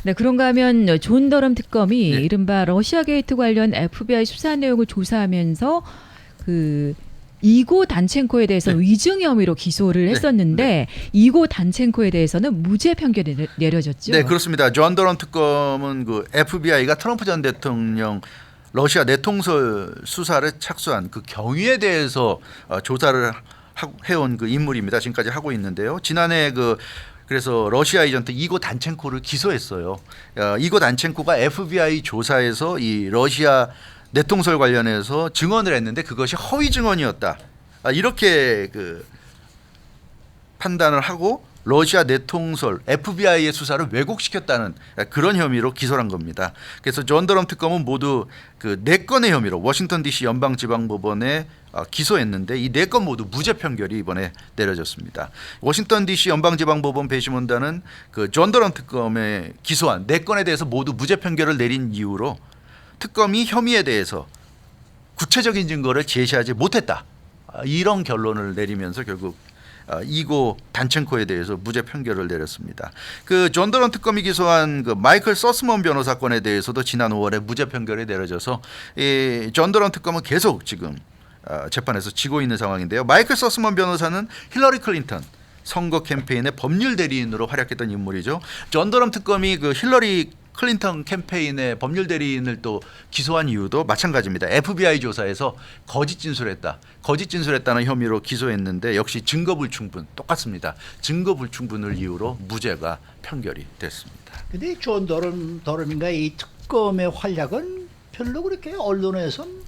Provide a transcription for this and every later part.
네, 그런가 하면 존 더럼 특검이 예. 이른바 러시아 게이트 관련 FBI 수사 내용을 조사하면서 그 이고 단첸코에 대해서 네. 위증 혐의로 기소를 했었는데 이고 단첸코에 대해서는 무죄 판결이 내려졌죠. 네, 그렇습니다. 존 더럼 특검은 그 FBI가 트럼프 전 대통령 러시아 내통설 수사를 착수한 그 경위에 대해서 조사를 해온 그 인물입니다. 지금까지 하고 있는데요. 지난해 그래서 러시아 에이전트 이고 단첸코를 기소했어요. 이고 단첸코가 FBI 조사에서 이 러시아 내통설 관련해서 증언을 했는데 그것이 허위 증언이었다. 이렇게 그 판단을 하고 러시아 내통설 FBI의 수사를 왜곡시켰다는 그런 혐의로 기소를 한 겁니다. 그래서 존 더럼 특검은 모두 그 4건의 혐의로 워싱턴 DC 연방지방법원에 기소했는데 이 4건 모두 무죄 판결이 이번에 내려졌습니다. 워싱턴 DC 연방지방법원 배심원단은 그 존 더럼 특검에 기소한 4건에 대해서 모두 무죄 판결을 내린 이유로 특검이 혐의에 대해서 구체적인 증거를 제시하지 못했다. 이런 결론을 내리면서 결국 이고 단첸코에 대해서 무죄 판결을 내렸습니다. 그 존 더럼 특검이 기소한 그 마이클 서스먼 변호사 건에 대해서도 지난 5월에 무죄 판결이 내려져서 이 존 더럼 특검은 계속 지금 재판에서 지고 있는 상황인데요. 마이클 서스먼 변호사는 힐러리 클린턴 선거 캠페인의 법률 대리인으로 활약했던 인물이죠. 존 더럼 특검이 그 힐러리 클린턴 캠페인의 법률 대리인을 또 기소한 이유도 마찬가지입니다. FBI 조사에서 거짓 진술했다. 거짓 진술했다는 혐의로 기소했는데 역시 증거 불충분 똑같습니다. 증거 불충분을 이유로 무죄가 판결이 됐습니다. 근데 존 더럼인가 이 특검의 활약은 별로 그렇게 언론에선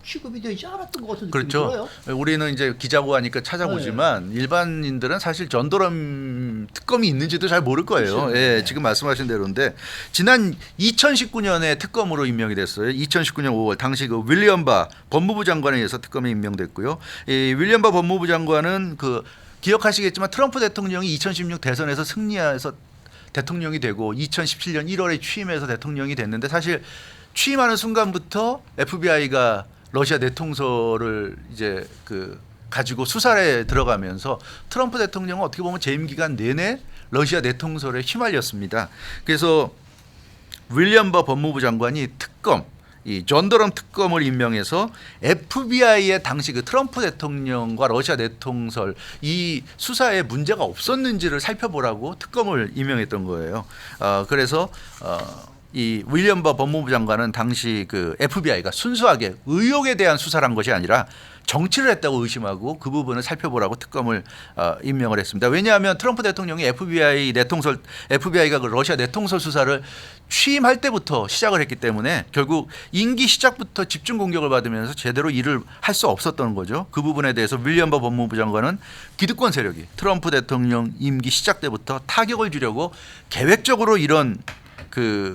취급이 되지 않았던 것 같은 느낌이 그렇죠. 들어요. 우리는 이제 기자고 하니까 찾아보지만 일반인들은 사실 존 더럼 특검이 있는지도 잘 모를 거예요. 그렇죠. 예, 네. 지금 말씀하신 대로인데 지난 2019년에 특검으로 임명이 됐어요. 2019년 5월 당시 그 윌리엄 바 법무부 장관에 의해서 특검에 임명됐고요. 이 윌리엄 바 법무부 장관은 그 기억하시겠지만 트럼프 대통령이 2016 대선에서 승리해서 대통령이 되고 2017년 1월에 취임해서 대통령이 됐는데 사실 취임하는 순간부터 FBI가 러시아 내통설을 이제 가지고 수사에 들어가면서 트럼프 대통령은 어떻게 보면 재임 기간 내내 러시아 내통설에 휘말렸습니다. 그래서 윌리엄 바 법무부 장관이 이 존 더럼 특검을 임명해서 FBI의 당시 그 트럼프 대통령과 러시아 내통설 이 수사에 문제가 없었는지를 살펴보라고 특검을 임명했던 거예요. 그래서 이 윌리엄 바 법무부 장관은 당시 그 FBI가 순수하게 의혹에 대한 수사를 한 것이 아니라 정치를 했다고 의심하고 그 부분을 살펴보라고 특검을 임명을 했습니다. 왜냐하면 트럼프 대통령이 FBI가 그 러시아 내통설 수사를 취임할 때부터 시작을 했기 때문에 결국 임기 시작부터 집중 공격을 받으면서 제대로 일을 할 수 없었던 거죠. 그 부분에 대해서 윌리엄 바 법무부 장관은 기득권 세력이 트럼프 대통령 임기 시작 때부터 타격을 주려고 계획적으로 이런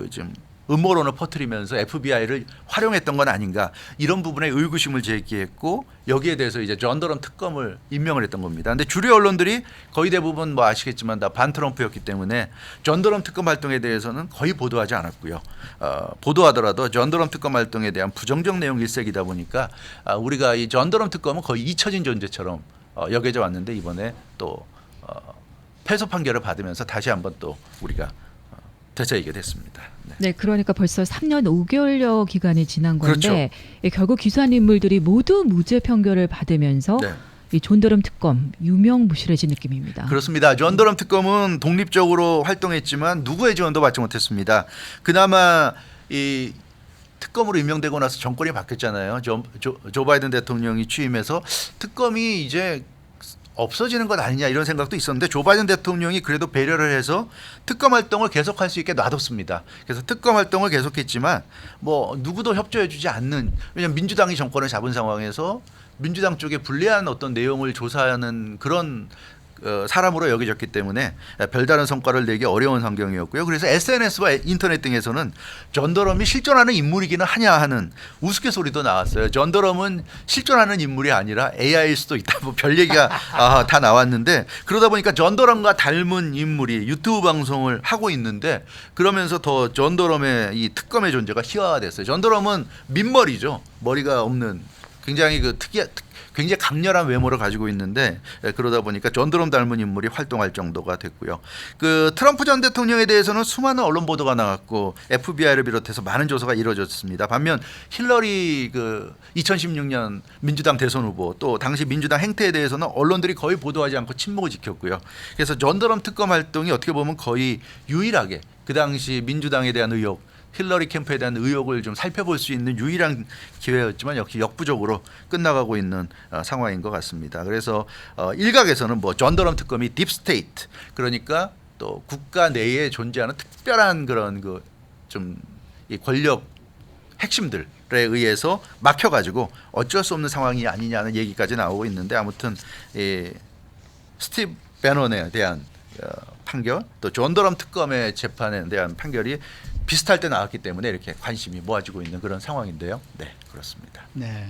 좀 음모론을 퍼뜨리면서 FBI를 활용했던 건 아닌가 이런 부분에 의구심을 제기했고 여기에 대해서 이제 존 더럼 특검을 임명을 했던 겁니다. 그런데 주류 언론들이 거의 대부분 뭐 아시겠지만 다 반 트럼프였기 때문에 존 더럼 특검 활동에 대해서는 거의 보도하지 않았고요. 보도하더라도 존 더럼 특검 활동에 대한 부정적 내용 일색이다 보니까 우리가 이 존 더럼 특검은 거의 잊혀진 존재처럼 여겨져 왔는데 이번에 또 패소 판결을 받으면서 다시 한번 또 우리가 되새기게 됐습니다. 네, 그러니까 벌써 3년 5개월여 기간이 지난 건데 그렇죠. 결국 기소한 인물들이 모두 무죄 판결을 받으면서 이 존 더럼 특검 유명무실해진 느낌입니다. 그렇습니다. 존 더럼 특검은 독립적으로 활동했지만 누구의 지원도 받지 못했습니다. 그나마 이 특검으로 임명되고 나서 정권이 바뀌었잖아요. 조 바이든 대통령이 취임해서 특검이 이제 없어지는 것 아니냐 이런 생각도 있었는데 조 바이든 대통령이 그래도 배려를 해서 특검 활동을 계속할 수 있게 놔뒀습니다. 그래서 특검 활동을 계속했지만 뭐 누구도 협조해주지 않는 왜냐하면 민주당이 정권을 잡은 상황에서 민주당 쪽에 불리한 어떤 내용을 조사하는 그런 사람으로 여겨졌기 때문에 별다른 성과를 내기 어려운 환경이었고요. 그래서 SNS와 인터넷 등에서는 존 더럼이 실존하는 인물이기는 하냐 하는 우스갯소리도 나왔어요. 존 더럼은 실존하는 인물이 아니라 AI일 수도 있다. 뭐 별 얘기가 다 나왔는데 그러다 보니까 존 더럼과 닮은 인물이 유튜브 방송을 하고 있는데 그러면서 더 존 더럼의 이 특검의 존재가 희화화됐어요. 존 더럼은 민머리죠. 머리가 없는 굉장히 굉장히 강렬한 외모를 가지고 있는데 그러다 보니까 존 드럼 닮은 인물이 활동할 정도가 됐고요. 그 트럼프 전 대통령에 대해서는 수많은 언론 보도가 나왔고 FBI를 비롯해서 많은 조사가 이루어졌습니다. 반면 힐러리 2016년 민주당 대선 후보 또 당시 민주당 행태에 대해서는 언론들이 거의 보도하지 않고 침묵을 지켰고요. 그래서 존 드럼 특검 활동이 어떻게 보면 거의 유일하게 그 당시 민주당에 대한 의혹, 힐러리 캠프에 대한 의혹을 좀 살펴볼 수 있는 유일한 기회였지만 역시 역부족으로 끝나가고 있는 상황인 것 같습니다. 그래서 일각에서는 뭐 존 드럼 특검이 딥스테이트, 그러니까 또 국가 내에 존재하는 특별한 그런 좀 이 권력 핵심들에 의해서 막혀가지고 어쩔 수 없는 상황이 아니냐는 얘기까지 나오고 있는데, 아무튼 스티브 배넌에 대한 판결, 또 존 드럼 특검의 재판에 대한 판결이 비슷할 때 나왔기 때문에 이렇게 관심이 모아지고 있는 그런 상황인데요. 네, 그렇습니다. 네.